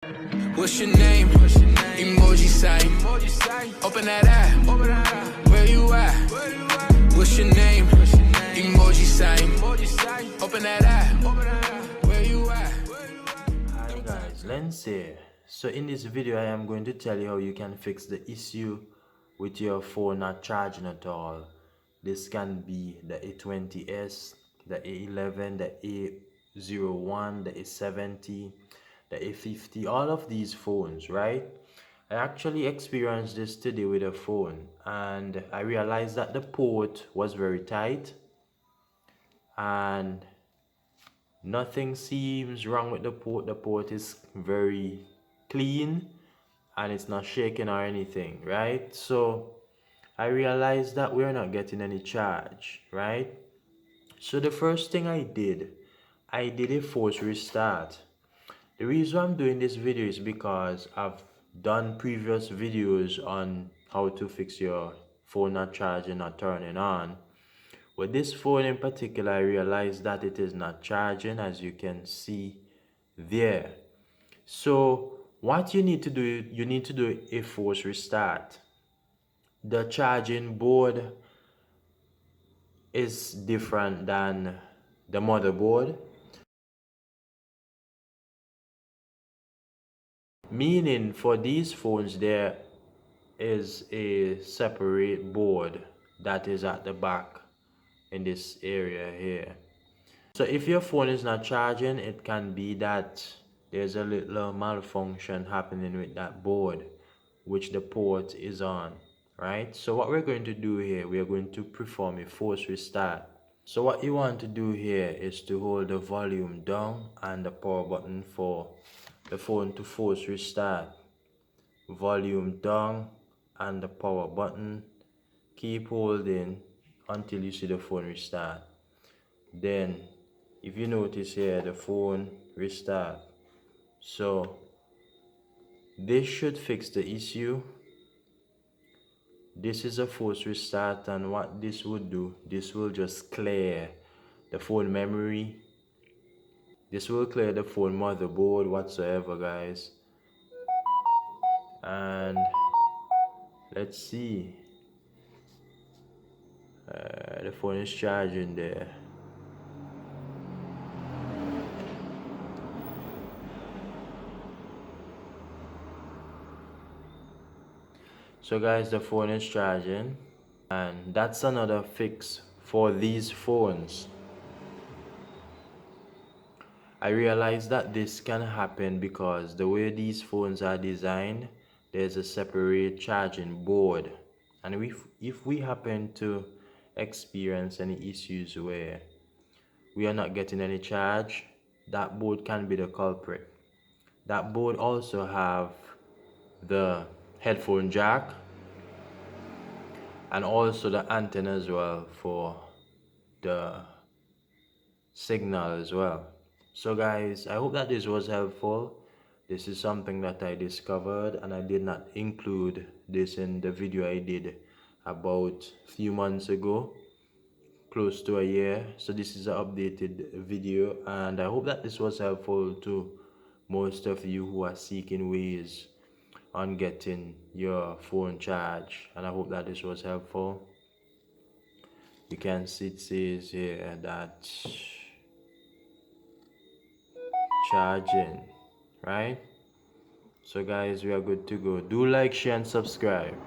What's your name? Emoji sign. Open that app. Where you at? What's your name? Emoji sign. Open that app. Where you at? Hi guys, Lens here. So in this video I am going to tell you how you can fix the issue with your phone not charging at all. This can be the a20s, the a11, the a01, the a70, the a50, all of these phones, right? I actually experienced this today with a phone and I realized that the port was very tight and nothing seems wrong with the port. The port is very clean and it's not shaking or anything, right? So I realized that we're not getting any charge, right? So the first thing I did a force restart. The reason I'm doing this video is because I've done previous videos on how to fix your phone not charging or turning on. With this phone in particular, I realized that it is not charging, as you can see there. So what you need to do, you need to do a force restart. The charging board is different than the motherboard, meaning for these phones there is a separate board that is at the back in this area here. So if your phone is not charging, it can be that there's a little malfunction happening with that board which the port is on, right? So what we're going to do here, we are going to perform a force restart. So what you want to do here is to hold the volume down and the power button for the phone to force restart. Volume down and the power button. Keep holding until you see the phone restart. Then if you notice here, the phone restart. So this should fix the issue. This is a force restart, and what this would do, this will just clear the phone memory. This will clear the phone motherboard whatsoever, guys. And let's see, the phone is charging there. So guys, the phone is charging, and that's another fix for these phones. I realized that this can happen because the way these phones are designed, there's a separate charging board, and if we happen to experience any issues where we are not getting any charge, that board can be the culprit. That board also have the headphone jack and also the antenna as well for the signal as well. So guys, I hope that this was helpful. This is something that I discovered and I did not include this in the video I did about a few months ago, close to a year. So this is an updated video, and I hope that this was helpful to most of you who are seeking ways on getting your phone charged, and I hope that this was helpful. You can see it says here that charging, right? So guys, we are good to go. Do like, share and subscribe.